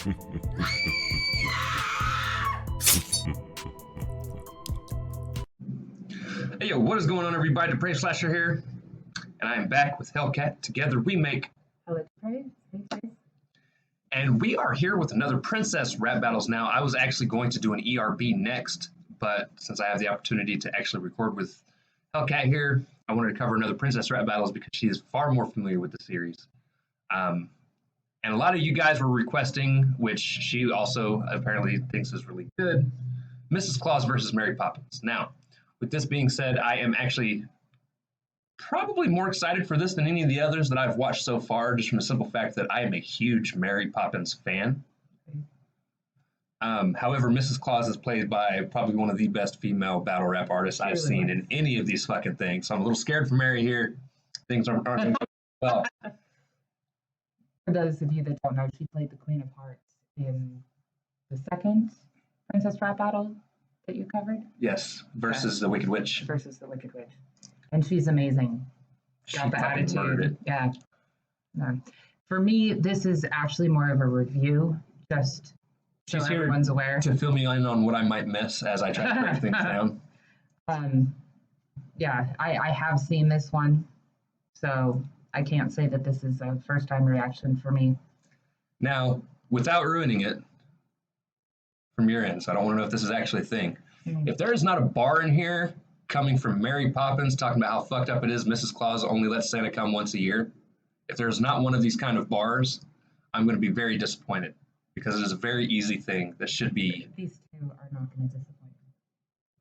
Hey, yo, what is going on, everybody? Depraved Slasher here, and I am back with Hellcat. Together we make HellaDepraved. and we are here with another Princess Rap Battles now. I was actually going to do an ERB next, but since I have the opportunity to actually record with Hellcat here, I wanted to cover another Princess Rap Battles because she is far more familiar with the series. And a lot of you guys were requesting, which she also apparently thinks is really good, Mrs. Claus vs. Marry Poppins. Now, with this being said, I am actually probably more excited for this than any of the others that I've watched so far, just from the simple fact that I am a huge Mary Poppins fan. However, Mrs. Claus is played by probably one of the best female battle rap artists I've seen in any of these fucking things. So I'm a little scared for Mary here. Things aren't going well. For those of you that don't know, she played the Queen of Hearts in the second Princess Rap Battle that you covered. Yes, versus the Wicked Witch. Versus the Wicked Witch. And she's amazing. Got the attitude. Yeah. For me, this is actually more of a review, just so everyone's aware. To fill me in on what I might miss as I try to break things down. Yeah, I have seen this one, so I can't say that this is a first-time reaction for me. Now, without ruining it from your end, so I don't want to know if this is actually a thing. If there is not a bar in here coming from Mary Poppins talking about how fucked up it is Mrs. Claus only lets Santa come once a year, if there's not one of these kind of bars, I'm going to be very disappointed because it is a very easy thing that should be. These two are not going to disappoint you.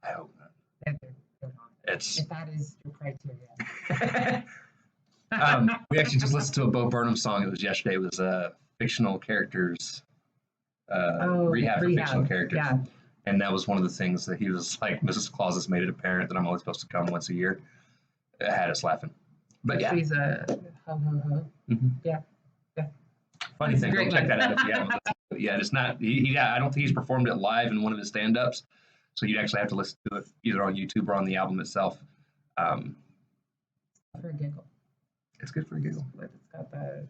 I hope not. They're not. If that is your criteria. We actually just listened to a Bo Burnham song. It was yesterday. It was fictional characters, rehab for fictional characters. Yeah. And that was one of the things that he was like, Mrs. Claus has made it apparent that I'm only supposed to come once a year. It had us laughing. But yeah. She's a ho ho ho. Mm-hmm. Yeah. Funny thing, go check that out if you haven't listened to it. Yeah, it's not, I don't think he's performed it live in one of his stand-ups. So you'd actually have to listen to it either on YouTube or on the album itself. For a giggle. It's good for a giggle. But it's got the...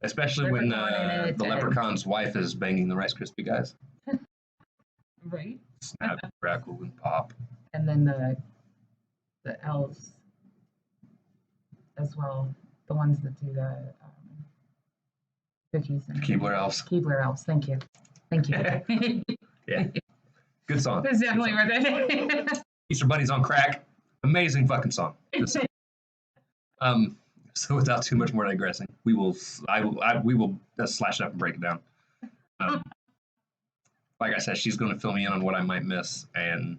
Especially when the leprechaun's wife is banging the Rice Krispie guys. Right. Snap, crackle, and pop. And then the elves as well, the ones that do the cookies. And Keebler elves. Keebler elves. Thank you. Yeah. Good song. That's definitely worth it. Easter Bunny's on crack. Amazing fucking song. So without too much more digressing, we will slash it up and break it down. Like I said, she's going to fill me in on what I might miss, and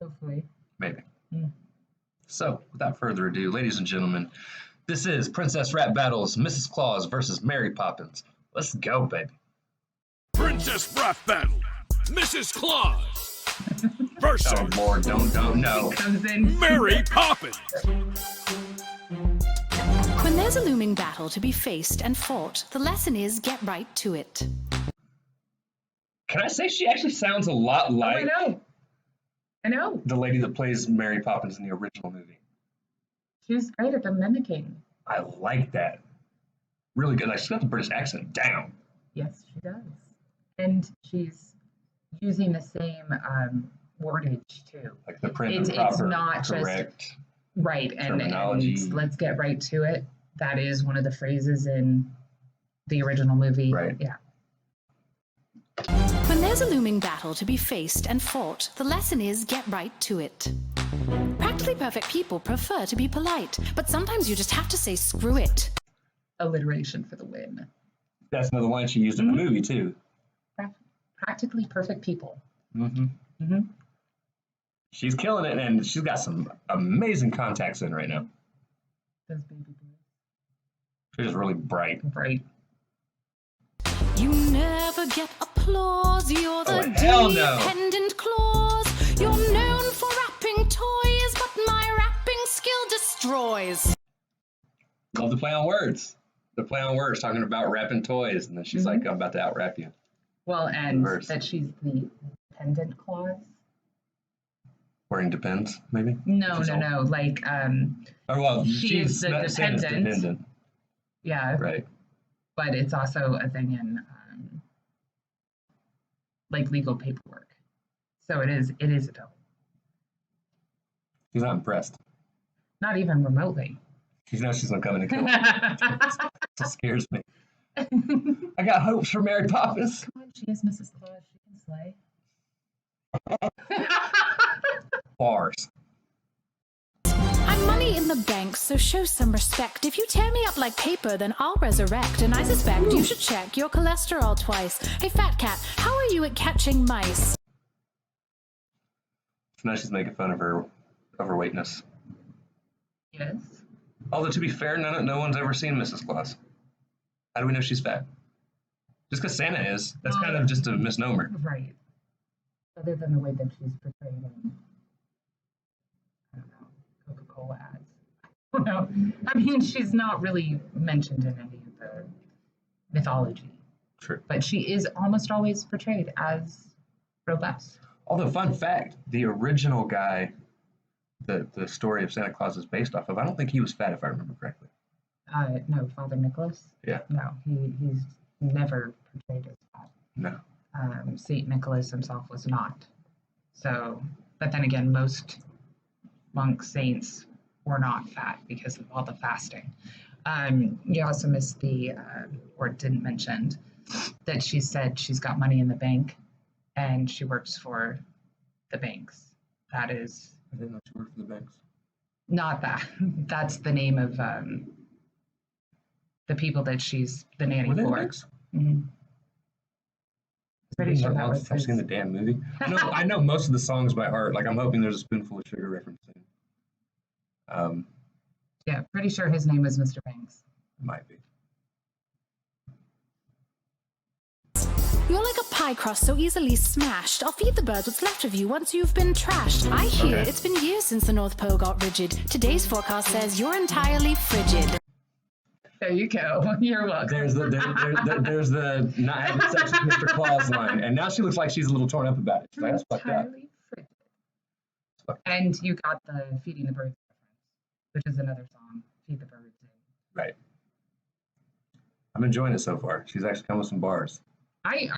hopefully. Maybe. So, without further ado, ladies and gentlemen, this is Princess Rap Battles, Mrs. Claus versus Mary Poppins. Let's go, baby. Princess Rap Battle, Mrs. Claus versus Oh Lord, don't no. Mary Poppins. When there's a looming battle to be faced and fought, the lesson is get right to it. Can I say she actually sounds a lot like I know. the lady that plays Mary Poppins in the original movie? She was great at the mimicking. I like that. Really good. Like, she's got the British accent down. Yes, she does. And she's using the same wordage, too. Like the prim and proper, it's not correct just right terminology. And let's get right to it. That is one of the phrases in the original movie. Right. Yeah. When there's a looming battle to be faced and fought, the lesson is get right to it. Practically perfect people prefer to be polite, but sometimes you just have to say screw it. Alliteration for the win. That's another line she used in the movie, too. Practically perfect people. She's killing it, and she's got some amazing contacts in right now. Those baby boys. She's just really bright. Bright. You never get applause, you're the dependent clause. You're known for rapping toys, but my rapping skill destroys. Love the play on words. The play on words, talking about rapping toys, and then she's like, I'm about to out-rap you. Well, and that she's the dependent clause. Wearing depends, maybe? No. Like, she's the dependent. Dependent. Yeah. Right. But it's also a thing in like legal paperwork. So it is a double. She's not impressed. Not even remotely. She knows she's gonna come in and kill her. It scares me. I got hopes for Mary Poppins. Come on, she is Mrs. Claus. She can slay. Bars. I'm money in the bank, so show some respect. If you tear me up like paper, then I'll resurrect. And I suspect you should check your cholesterol twice. Hey, fat cat, how are you at catching mice? So now she's making fun of her overweightness. Yes. Although, to be fair, no one's ever seen Mrs. Claus. How do we know she's fat? Just because Santa is. That's kind of just a misnomer. Right. Other than the way that she's portrayed in, I don't know, Coca-Cola ads. I don't know. I mean, she's not really mentioned in any of the mythology. True. But she is almost always portrayed as robust. Although, fun fact, the original guy the story of Santa Claus is based off of, I don't think he was fat, if I remember correctly. No, Father Nicholas? Yeah. No, he's never portrayed as fat. No. Saint Nicholas himself was not. So, but then again, most monks, saints were not fat because of all the fasting. You also missed or didn't mention, that she said she's got money in the bank and she works for the banks. That is... I didn't know she worked for the banks. Not that. That's the name of the people that she's the nanny for. Banks? Mm-hmm. Pretty sure that was I've seen the damn movie. I know most of the songs by heart. Like, I'm hoping there's a Spoonful of Sugar reference in. Yeah, pretty sure his name was Mr. Banks. It might be. You're like a pie crust so easily smashed. I'll feed the birds what's left of you once you've been trashed. I hear it's been years since the North Pole got rigid. Today's forecast says you're entirely frigid. There you go. You're welcome. There's the not having sex with Mr. Claus line, and now she looks like she's a little torn up about it. She's like, that's fucked up. Entirely frigid. And you got the Feeding the Birds reference, which is another song, Feed the Birds. Right. I'm enjoying it so far. She's actually come with some bars.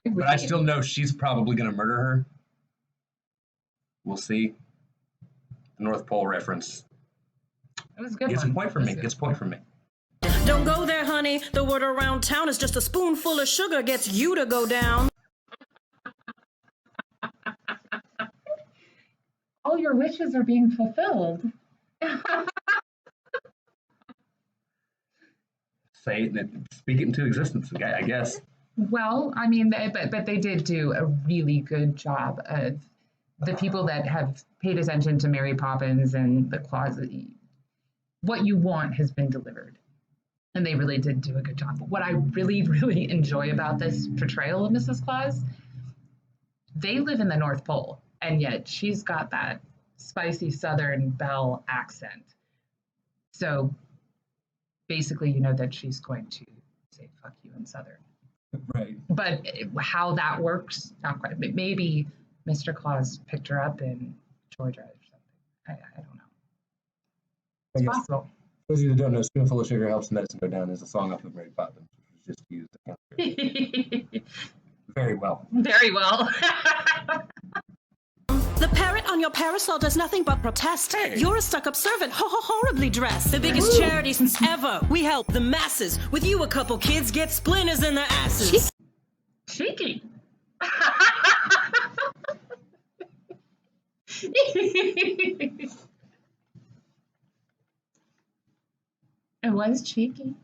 But I still know she's probably going to murder her. We'll see. The North Pole reference. It was a good. Gets a point from me. Gets a point from me. Don't go there, honey. The word around town is just a spoonful of sugar gets you to go down. All your wishes are being fulfilled. Say it and speak it into existence, I guess. Well, I mean, but they did do a really good job of the people that have paid attention to Mary Poppins and the Claus. What you want has been delivered. And they really did do a good job. But what I really, really enjoy about this portrayal of Mrs. Claus, they live in the North Pole, and yet she's got that spicy Southern belle accent. So basically, you know that she's going to say, fuck you in Southern. Right. But how that works, not quite. Maybe Mr. Claus picked her up in Georgia or something. I don't know. It's possible. For those of you that don't know, Spoonful of Sugar Helps Medicine Go Down is a song off of Mary Poppins, which was just used to count. Very well. Very well. The parrot on your parasol does nothing but protest. Hey. You're a stuck-up servant, horribly dressed. The biggest charity since ever. We help the masses. With you, a couple kids get splinters in their asses. Cheeky. It was cheeky.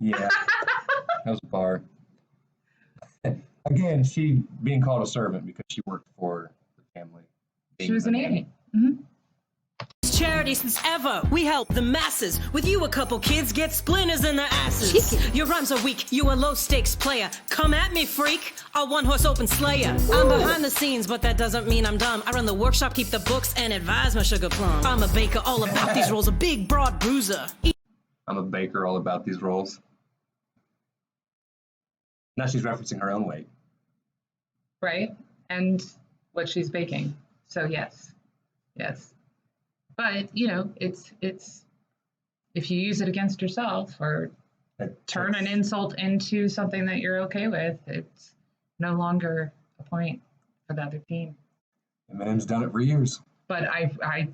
Yeah. That was a bar. Again, she being called a servant because she worked for the family. She was a nanny. Mm-hmm. Charity since ever. We help the masses. With you, a couple kids get splinters in their asses. Cheeky. Your rhymes are weak. You a low-stakes player. Come at me, freak. A one-horse open slayer. Ooh. I'm behind the scenes, but that doesn't mean I'm dumb. I run the workshop, keep the books, and advise my sugar plum. I'm a baker all about these rolls. A big, broad bruiser. I'm a baker all about these rolls. Now she's referencing her own weight. Right? And what she's baking. So yes. Yes. But, you know, it's if you use it against yourself or turn an insult into something that you're okay with, no longer a point for the other team. The man's done it for years. But I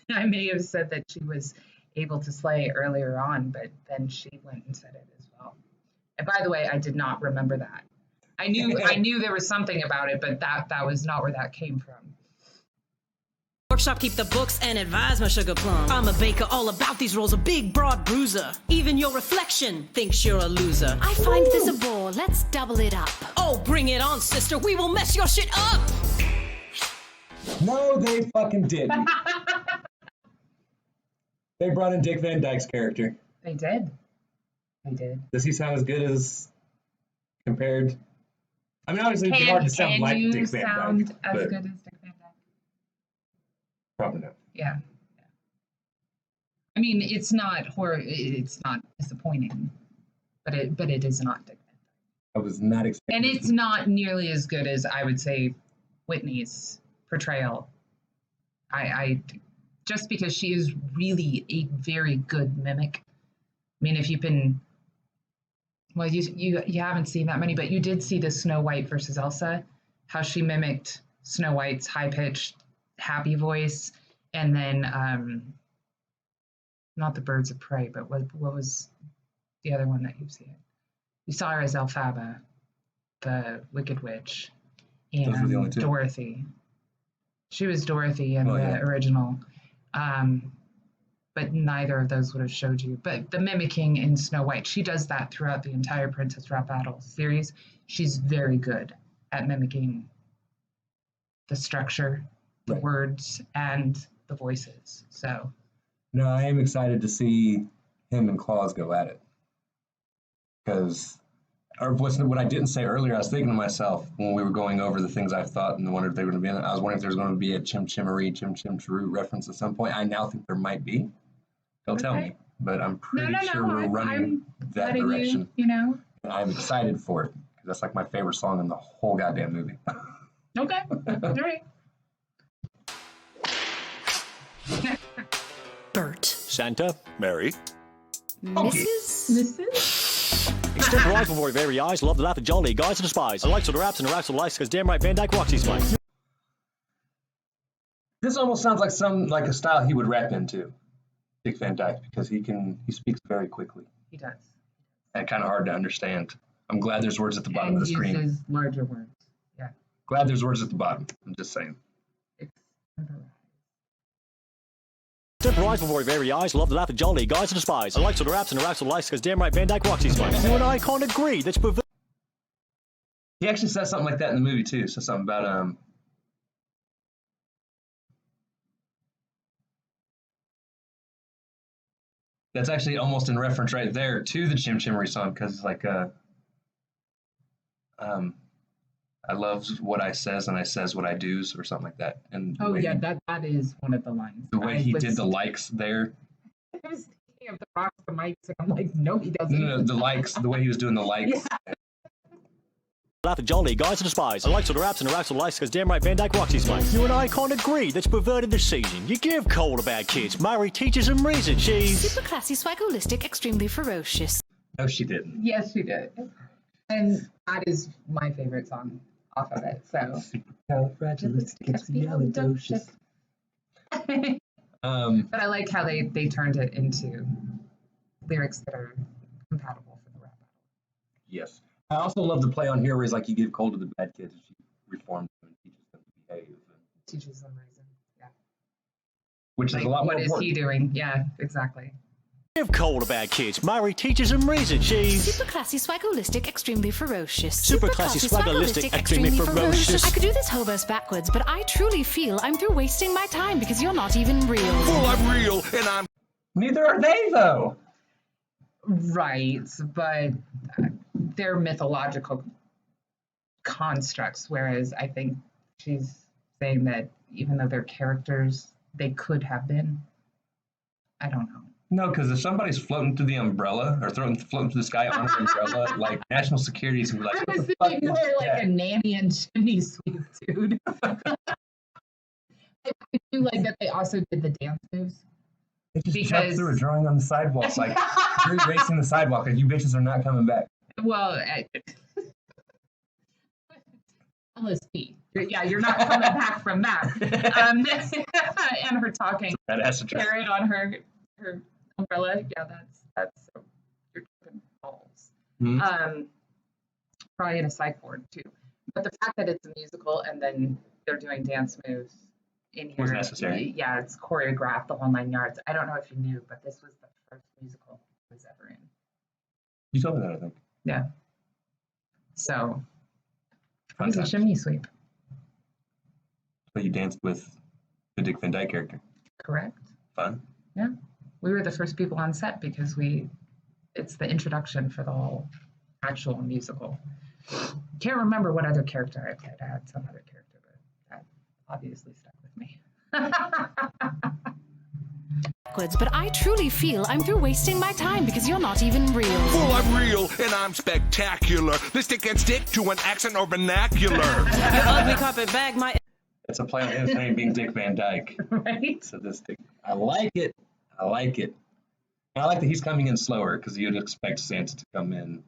may have said that she was able to slay earlier on, but then she went and said it as well. And by the way, I did not remember that. I knew there was something about it, but that was not where that came from. Workshop, keep the books and advise my sugar plum. I'm a baker, all about these rolls, a big broad bruiser. Even your reflection thinks you're a loser. I find this a bore. Let's double it up. Oh, bring it on, sister. We will mess your shit up. No, they fucking didn't. They brought in Dick Van Dyke's character. They did. They did. Does he sound as good as compared? I mean, obviously, it's hard to sound like Dick Van Dyke. Can you sound as good as Dick Van Dyke? Probably not. Yeah. I mean, it's not horror. It's not disappointing, but it is not Dick Van Dyke. I was not expecting. And it's not nearly as good as I would say Whitney's portrayal. I just because she is really a very good mimic. I mean, if you've been, well, you haven't seen that many, but you did see the Snow White versus Elsa, how she mimicked Snow White's high-pitched, happy voice, and then not the Birds of Prey, but what was the other one that you've seen? You saw her as Elphaba, the Wicked Witch, and Those were the only two. Dorothy. She was Dorothy in the original, but neither of those would have showed you. But the mimicking in Snow White, she does that throughout the entire Princess Rap Battle series. She's very good at mimicking the structure, the words, and the voices. So, no, I am excited to see him and Claus go at it. Because, or what I didn't say earlier, I was thinking to myself when we were going over the things I thought and wondered if they were going to be in it. I was wondering if there's going to be a Chim Chimmery, Chim Chim Chiroo reference at some point. I now think there might be. Don't tell me, but I'm pretty sure we're running that direction. You know, and I'm excited for it because that's like my favorite song in the whole goddamn movie. Okay, all right. Bert. Santa, Mary. Mrs. Extend rifle for your very eyes. Love the laugh of jolly guys to despise. I like to the raps and the raps of lice because damn right Van Dyke rocks these mics. This almost sounds like a style he would rap into, Dick Van Dyke, because he speaks very quickly. He does. And kind of hard to understand. I'm glad there's words at the bottom of the screen. And uses larger words. Yeah. Glad there's words at the bottom. I'm just saying. Extend rifle for your very eyes. Love the laugh of jolly guys to despise. I like to the raps and the raps of lice because damn right Van Dyke rocks these mics. You and I can't agree. That's He actually says something like that in the movie too. Says something about that's actually almost in reference right there to the Chim Chimmery song because it's like I love what I says and I says what I do's or something like that. And that is one of the lines. The way he did the likes there. I was thinking of the rocks, the mics, and I'm like, no, he doesn't. No, the likes, the way he was doing the likes. Yeah. laugh at jolly guys to despise. I like to the raps and the raps of lice because damn right Van Dyke rocks these mics. You and I can't agree. That's perverted this season. You give coal to bad kids. Mary teaches them reason. She's super classy, swagolistic, extremely ferocious. No, she didn't. Yes, she did. And that is my favorite song off of it. So. Supercalifragilisticexpialidocious. But I like how they turned it into lyrics that are compatible for the rap battle. Yes. I also love the play on here where he's like, you give coal to the bad kids, you reform them and teaches them to behave. Teaches them reason. Yeah. Which is a lot more important. What is he doing? Yeah, exactly. give coal to bad kids. Mary teaches them reason. She's super classy, swagolistic, extremely ferocious. Super classy, swagolistic, extremely ferocious. I could do this whole verse backwards, but I truly feel I'm through wasting my time because you're not even real. Well, I'm real, and I'm... Neither are they, though. Right, but they're mythological constructs, whereas I think she's saying that even though they're characters, they could have been. I don't know. No, because if somebody's floating through the umbrella or floating through the sky on an umbrella, like national security is gonna be like, I was what the fuck thinking is more like that? a nanny and chimney sweep, dude. I do like that they also did the dance moves. They just jumped through a drawing on the sidewalk, like you're racing the sidewalk, and you bitches are not coming back. Well, LSP. Yeah, you're not coming back from that. And her talking That has to carrot on her umbrella. Yeah, that's you're tripping balls. Mm-hmm. Probably in a psych ward too. But the fact that it's a musical and then they're doing dance moves in here was necessary. Yeah, it's choreographed the whole 9 yards. I don't know if you knew, but this was the first musical I was ever in. You told me that, I think. Yeah. So it Fun was a times. chimney sweep. So you danced with the Dick Van Dyke character. Correct. Fun. Yeah. We were the first people on set because it's the introduction for the whole actual musical. Can't remember what other character I played. I had some other character, but that obviously stuck with me. But I truly feel I'm through wasting my time because you're not even real. Well, I'm real and I'm spectacular. This stick can stick to an accent or vernacular. Your ugly carpet bag, my It's a play on his name being Dick Van Dyke. Right? So this Dick, I like it. I like it. And I like that he's coming in slower because you'd expect Santa to come in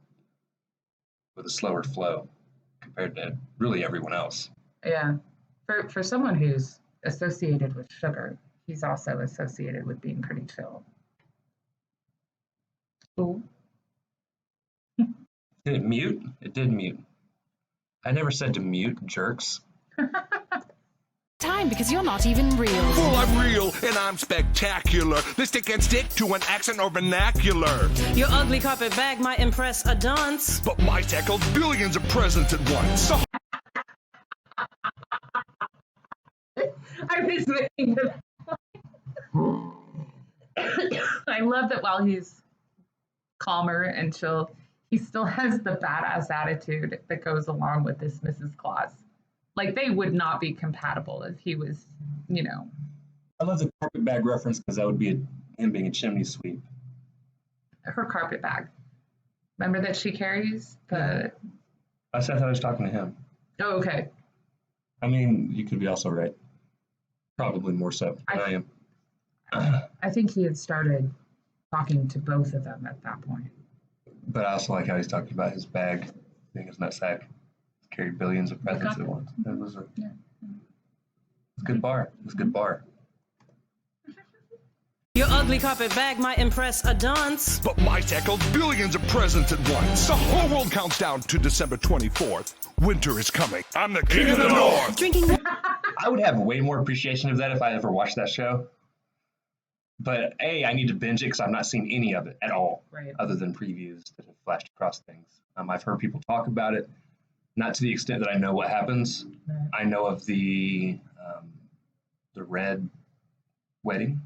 with a slower flow compared to really everyone else. Yeah. For someone who's associated with sugar, he's also associated with being pretty chill. Ooh. Did it mute? It did mute. I never said to mute, jerks. Time because you're not even real. Well, I'm real and I'm spectacular. This stick can stick to an accent or vernacular. your ugly carpet bag might impress a dunce. But my tackled billions of presents at once. So I was waiting for that. I love that while he's calmer and chill, he still has the badass attitude that goes along with this Mrs. Claus. Like, they would not be compatible if he was, I love the carpet bag reference because that would be him being a chimney sweep. her carpet bag. Remember that she carries the. I said I was talking to him. Oh, okay. I mean, you could be also right. Probably more so than I am. I think he had started talking to both of them at that point. But I also like how he's talking about his bag being his nutsack. Carried billions of presents at once. It was a good bar. It was a good bar. Your ugly carpet bag might impress a dunce. but my tackled billions of presents at once. The whole world counts down to December 24th. Winter is coming. I'm the king of the north. Drinking I would have way more appreciation of that if I ever watched that show. But A, I need to binge it because I've not seen any of it at all, Right. other than previews that have flashed across things. I've heard people talk about it, not to the extent that I know what happens. Right. I know of the red wedding,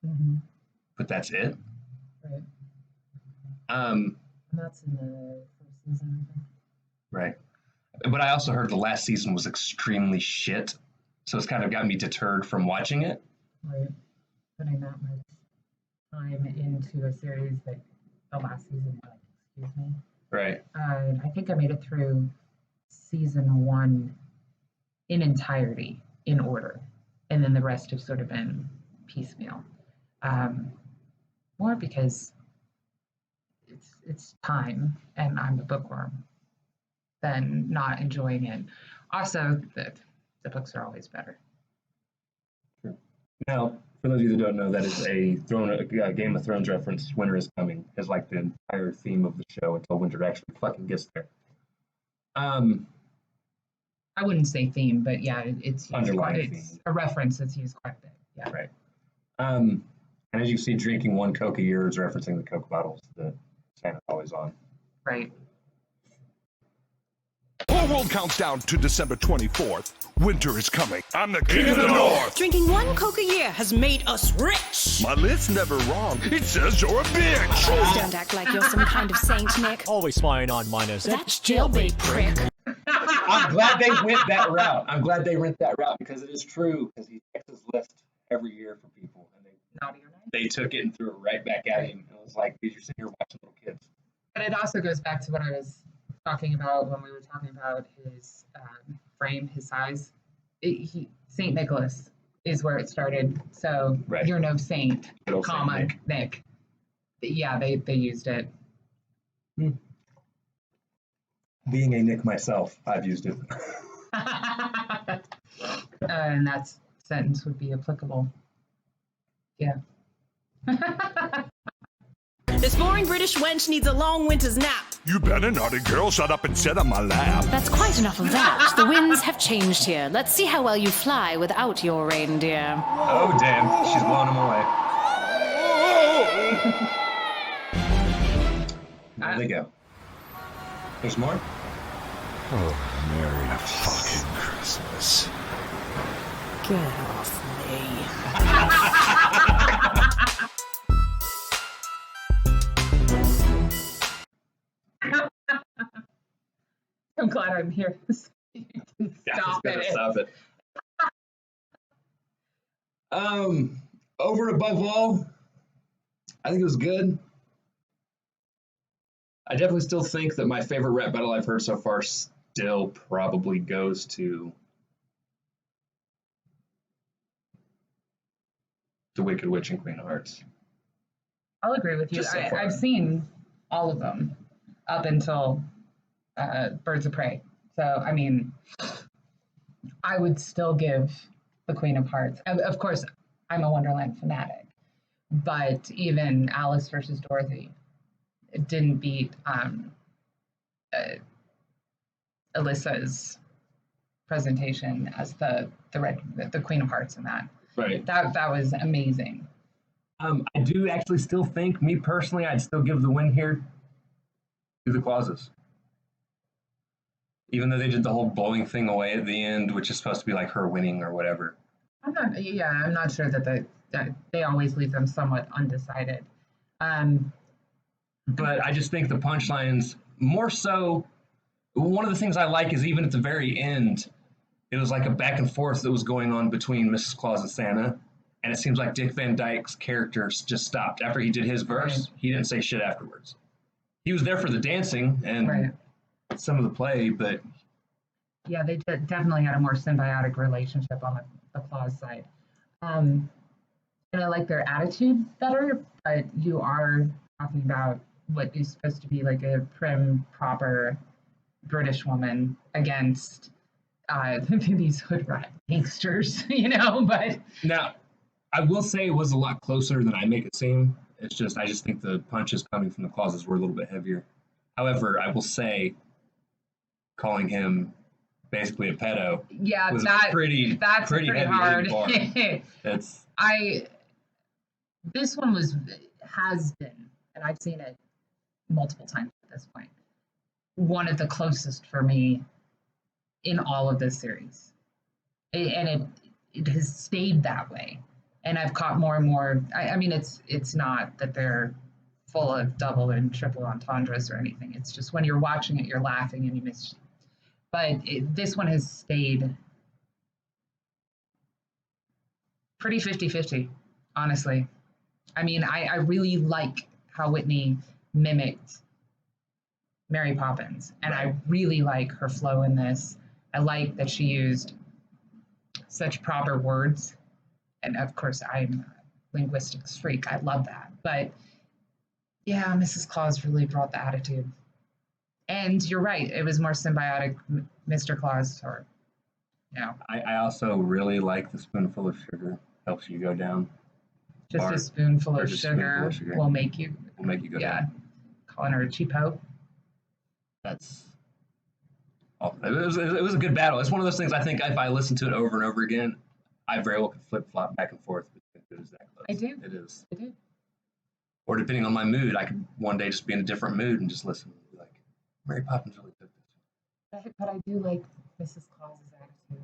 Mm-hmm. but that's it. Right. Um, And that's in the first season, I think. right. But I also heard the last season was extremely shit, so it's kind of got me deterred from watching it. Right. Putting that much time into a series that the last season, like, excuse me. Right. I think I made it through season 1 in entirety, in order, and then the rest have sort of been piecemeal. More because it's time, and I'm a bookworm, than not enjoying it. Also, the books are always better. Now, for those of you that don't know, that is a Game of Thrones reference. Winter is coming is like the entire theme of the show until winter actually fucking gets there. I wouldn't say theme, but yeah, it's Underlying it's theme. a reference that's used quite a bit. Yeah. Right. And as you see, drinking 1 Coke a year is referencing the Coke bottles that Santa's always on. Right. Whole world counts down to December 24th. Winter is coming. I'm the king of the north. Drinking 1 Coke a year has made us rich. My list's never wrong. It says you're a bitch. Please don't act like you're some kind of saint, Nick. Always spying on minors. That's jailbait, prick. I'm glad they went that route. Because it is true. Because he checks his list every year for people, and Naughty or nice. they took it and threw it right back at him. And it was like, dude, you're sitting here watching little kids. But it also goes back to what I was talking about when we were talking about his frame, his size. Saint Nicholas is where it started. So Right. you're no saint, Good old Saint comma, Nick. Yeah, they used it. Being a Nick myself, I've used it. And that sentence would be applicable. Yeah. This boring British wench needs a long winter's nap. You better, naughty girl, shut up and sit on my lap. That's quite enough of that. The winds have changed here. Let's see how well you fly without your reindeer. Oh, damn. She's blowing him away. There they go. There's more? Oh, Merry fucking Christmas. Get off me. I'm glad I'm here. Stop it. Stop it. Over and above all, I think it was good. I definitely still think that my favorite rap battle I've heard so far still probably goes to The Wicked Witch and Queen of Hearts. I'll agree with you. Just so far. I've seen all of them up until Birds of Prey. So, I mean, I would still give The Queen of Hearts. Of course, I'm a Wonderland fanatic, but even Alice versus Dorothy, it didn't beat Alyssa's presentation as the Queen of Hearts in that. Right. That was amazing. I do actually still think, me personally, I'd still give the win here to the Clauses. Even though they did the whole blowing thing away at the end, which is supposed to be like her winning or whatever. I'm not sure that they always leave them somewhat undecided. But I just think the punchlines, more so, one of the things I like is even at the very end, it was like a back and forth that was going on between Mrs. Claus and Santa. And it seems like Dick Van Dyke's character just stopped. After he did his verse, Right. He didn't say shit afterwards. He was there for the dancing and some of the play, but... Yeah, they definitely had a more symbiotic relationship on the Claus side. And I like their attitude better, but you are talking about what is supposed to be like a prim, proper British woman against these hood rat gangsters, but... Now, I will say it was a lot closer than I make it seem. I just think the punches coming from the Clauses were a little bit heavier. However, I will say, calling him basically a pedo was that's pretty pretty heavy hard. bar. This one has been, and I've seen it multiple times at this point, one of the closest for me in all of this series. And it has stayed that way. And I've caught more and more. I mean, it's not that they're full of double and triple entendres or anything. It's just when you're watching it, you're laughing and you miss. But this one has stayed pretty 50-50, honestly. I mean, I really like how Whitney mimicked Mary Poppins, and I really like her flow in this. I like that she used such proper words. And of course, I'm a linguistics freak. I love that. But yeah, Mrs. Claus really brought the attitude. And you're right. It was more symbiotic, Mr. Claus, or, I also really like the spoonful of sugar. Helps you go down. Just a spoonful of sugar will make you go down. Calling her a cheapo. That's... Oh, it was a good battle. It's one of those things I think if I listen to it over and over again, I very well could flip-flop back and forth between it is that close. I do. It is. I do. Or depending on my mood, I could one day just be in a different mood and just listen and be like, Mary Poppins really took this. But I do like Mrs. Claus's attitude.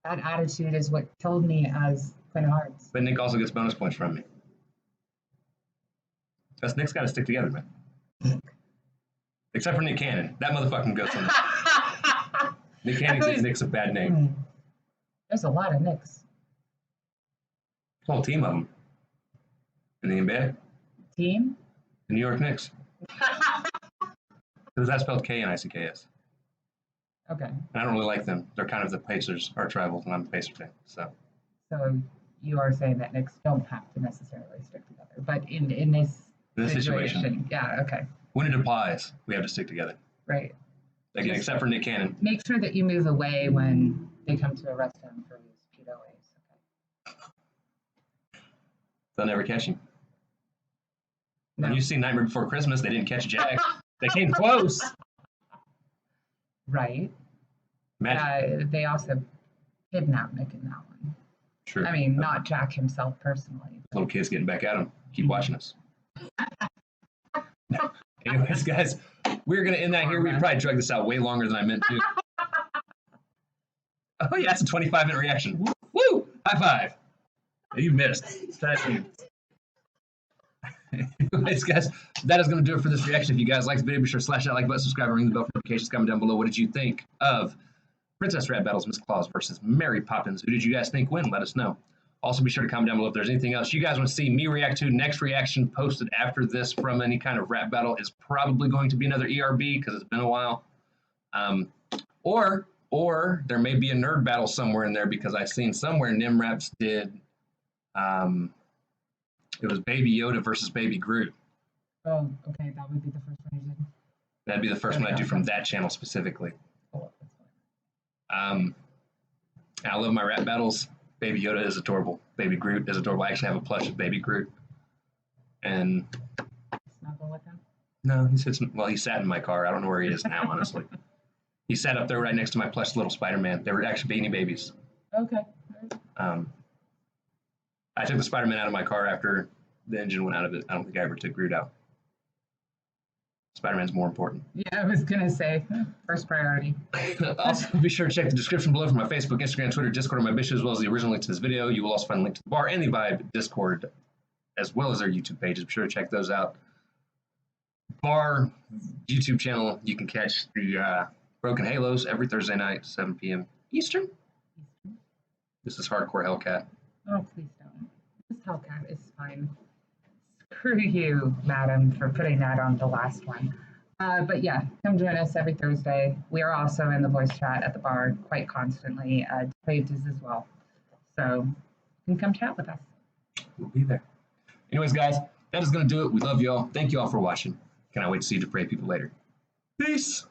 That attitude is what killed me as Queen of Hearts. But Nick also gets bonus points from me. Because Nick's got to stick together, man. Except for Nick Cannon. That motherfucking goes from Nick Cannon gives Nick's a bad name. There's a lot of Nicks. A whole team of them. In the NBA. Team? The New York Knicks. Because that's spelled K-N-I-C-K-S. Okay. And I don't really like them. They're kind of the Pacers, our rivals, and I'm a Pacer fan. So you are saying that Knicks don't have to necessarily stick together. But in this situation. Yeah, okay. When it applies, we have to stick together. Right. Again, except for Nick Cannon. Make sure that you move away when they come to arrest him for his pedo ways. Okay. They'll never catch him. No. When you see Nightmare Before Christmas, they didn't catch Jack. They came close. Right. They also kidnapped Nick in that one. True. I mean, not Jack himself personally. Little kids getting back at him. Keep watching us. Anyways, guys, we're going to end that here. We probably drug this out way longer than I meant to. Oh, yeah, that's a 25-minute reaction. Woo! High five. You missed. Anyways, guys, that is going to do it for this reaction. If you guys like the video, be sure to slash that like button, subscribe, and ring the bell for notifications. Comment down below. What did you think of Princess Rap Battles, Miss Claus versus Mary Poppins? Who did you guys think win? Let us know. Also, be sure to comment down below if there's anything else you guys want to see me react to. Next reaction posted after this from any kind of rap battle is probably going to be another ERB because it's been a while. Or there may be a nerd battle somewhere in there because I've seen somewhere Nimraps did. It was Baby Yoda versus Baby Groot. Oh, okay. That would be the first one you did. That'd be the first one I do from that channel specifically. Oh, that's fine. I love my rap battles. Baby Yoda is adorable. Baby Groot is adorable. I actually have a plush of Baby Groot. And snuggle with him? No, he sat in my car. I don't know where he is now, honestly. He sat up there right next to my plush little Spider-Man. They were actually Beanie Babies. Okay. I took the Spider-Man out of my car after the engine went out of it. I don't think I ever took Groot out. Spider-Man's more important. Yeah, I was going to say, first priority. Also, be sure to check the description below for my Facebook, Instagram, Twitter, Discord, and my bitch, as well as the original link to this video. You will also find a link to the bar and the Vibe Discord, as well as their YouTube pages. Be sure to check those out. Bar YouTube channel, you can catch the Broken Halos every Thursday night, 7 p.m. Eastern. This is Hardcore Hellcat. Oh, please don't. This Hellcat is fine. Screw you, madam, for putting that on the last one. But yeah, come join us every Thursday. We are also in the voice chat at the bar quite constantly. Depraved is as well. So you can come chat with us. We'll be there. Anyways, guys, that is going to do it. We love you all. Thank you all for watching. Cannot wait to see you Depraved people later. Peace.